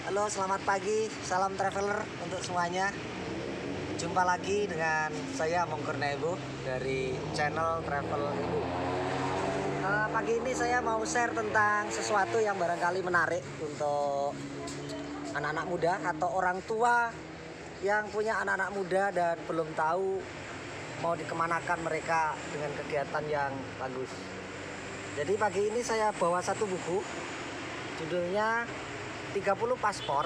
Halo, selamat pagi, salam traveler untuk semuanya. Jumpa lagi dengan saya Mongkur Naibu dari channel Travel Ibu. Pagi ini saya mau share tentang sesuatu yang barangkali menarik untuk anak-anak muda atau orang tua yang punya anak-anak muda dan belum tahu mau dikemanakan mereka dengan kegiatan yang bagus. Jadi pagi ini saya bawa satu buku, judulnya 30 paspor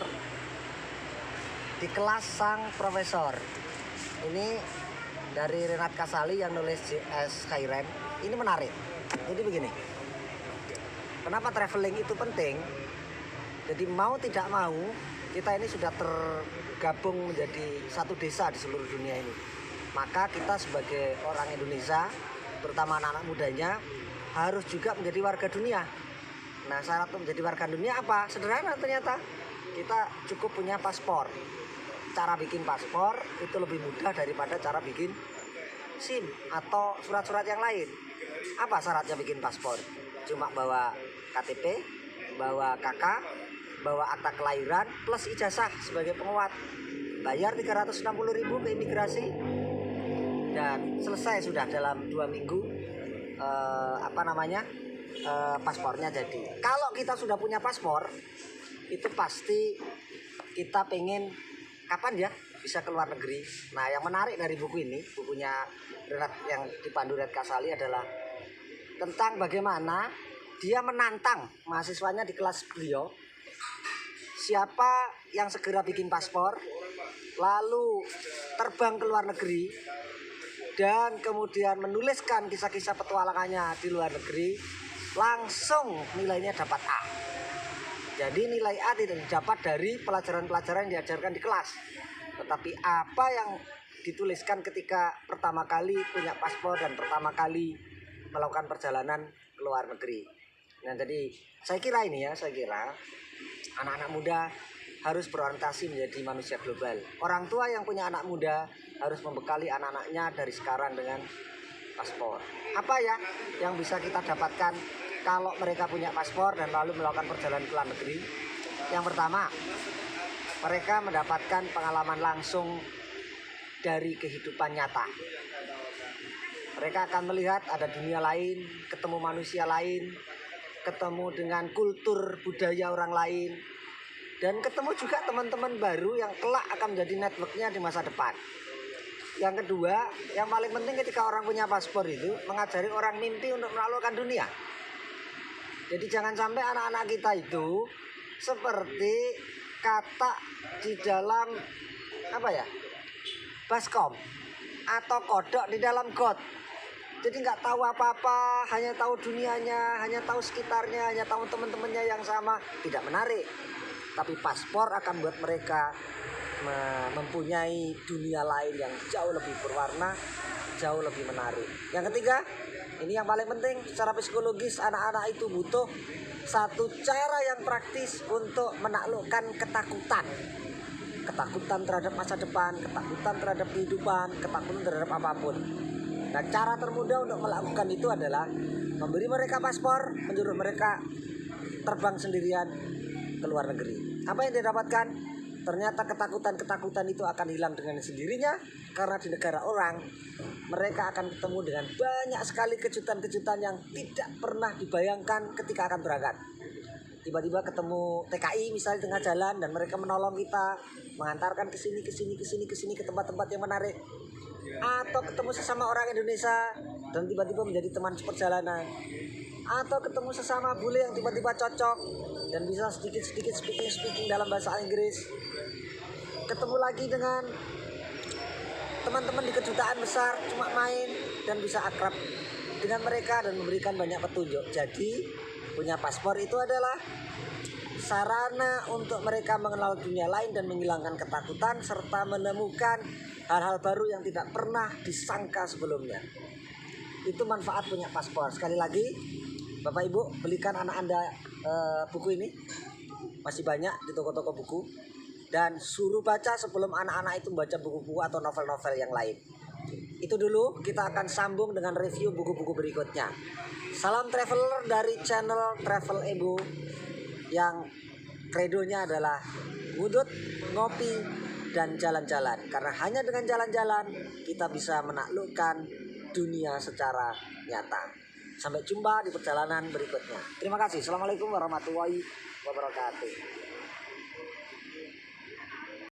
di kelas sang profesor. Ini dari Renat Kasali yang nulis JS Khairan. Ini menarik. Jadi begini, kenapa traveling itu penting? Jadi mau tidak mau kita ini sudah tergabung menjadi satu desa di seluruh dunia ini. Maka kita sebagai orang Indonesia, terutama anak-anak mudanya, harus juga menjadi warga dunia. Nah, syarat untuk menjadi warga dunia apa? Sederhana ternyata. Kita cukup punya paspor. Cara bikin paspor itu lebih mudah daripada cara bikin SIM atau surat-surat yang lain. Apa syaratnya bikin paspor? Cuma bawa KTP, bawa KK, bawa akta kelahiran plus ijazah sebagai penguat. Bayar 360.000 ke imigrasi dan selesai sudah dalam 2 minggu. Paspornya jadi. Kalau kita sudah punya paspor, itu pasti kita pengen kapan ya bisa ke luar negeri. Nah, yang menarik dari buku ini, bukunya yang dipandu Renat Kasali adalah tentang bagaimana dia menantang mahasiswanya di kelas beliau. Siapa yang segera bikin paspor, lalu terbang ke luar negeri, dan kemudian menuliskan kisah-kisah petualangannya di luar negeri, langsung nilainya dapat A. Jadi nilai A tidak didapat dari pelajaran-pelajaran yang diajarkan di kelas, tetapi apa yang dituliskan ketika pertama kali punya paspor dan pertama kali melakukan perjalanan ke luar negeri. Nah, jadi saya kira anak-anak muda harus berorientasi menjadi manusia global. Orang tua yang punya anak muda harus membekali anak-anaknya dari sekarang dengan paspor. Apa ya yang bisa kita dapatkan kalau mereka punya paspor dan lalu melakukan perjalanan ke luar negeri? Yang pertama, mereka mendapatkan pengalaman langsung dari kehidupan nyata. Mereka akan melihat ada dunia lain, ketemu manusia lain, ketemu dengan kultur budaya orang lain, dan ketemu juga teman-teman baru yang kelak akan menjadi networknya di masa depan. Yang kedua, yang paling penting ketika orang punya paspor itu mengajari orang mimpi untuk menaklukkan dunia. Jadi jangan sampai anak-anak kita itu seperti kata di dalam baskom atau kodok di dalam got. Jadi nggak tahu apa-apa, hanya tahu dunianya, hanya tahu sekitarnya, hanya tahu teman-temannya yang sama. Tidak menarik. Tapi paspor akan buat mereka mempunyai dunia lain yang jauh lebih berwarna, jauh lebih menarik. Yang ketiga, ini yang paling penting, secara psikologis anak-anak itu butuh satu cara yang praktis untuk menaklukkan ketakutan. Ketakutan terhadap masa depan, ketakutan terhadap kehidupan, ketakutan terhadap apapun. Nah, cara termudah untuk melakukan itu adalah memberi mereka paspor, menyuruh mereka terbang sendirian ke luar negeri. Apa yang didapatkan? Ternyata ketakutan-ketakutan itu akan hilang dengan sendirinya, karena di negara orang mereka akan ketemu dengan banyak sekali kejutan-kejutan yang tidak pernah dibayangkan ketika akan berangkat. Tiba-tiba ketemu TKI misalnya di tengah jalan dan mereka menolong kita, mengantarkan ke sini ke tempat-tempat yang menarik. Atau ketemu sesama orang Indonesia dan tiba-tiba menjadi teman seperjalanan. Atau ketemu sesama bule yang tiba-tiba cocok dan bisa sedikit-sedikit speaking dalam bahasa Inggris. Ketemu lagi dengan teman-teman di kedutaan besar, cuma main dan bisa akrab dengan mereka dan memberikan banyak petunjuk. Jadi punya paspor itu adalah sarana untuk mereka mengenal dunia lain dan menghilangkan ketakutan serta menemukan hal-hal baru yang tidak pernah disangka sebelumnya. Itu manfaat punya paspor. Sekali lagi, Bapak Ibu, belikan anak Anda buku ini. Masih banyak di toko-toko buku. Dan suruh baca sebelum anak-anak itu membaca buku-buku atau novel-novel yang lain. Itu dulu, kita akan sambung dengan review buku-buku berikutnya. Salam traveler dari channel Travel Ibu yang kredonya adalah ngudut, ngopi, dan jalan-jalan. Karena hanya dengan jalan-jalan kita bisa menaklukkan dunia secara nyata. Sampai jumpa di perjalanan berikutnya. Terima kasih. Assalamualaikum warahmatullahi wabarakatuh.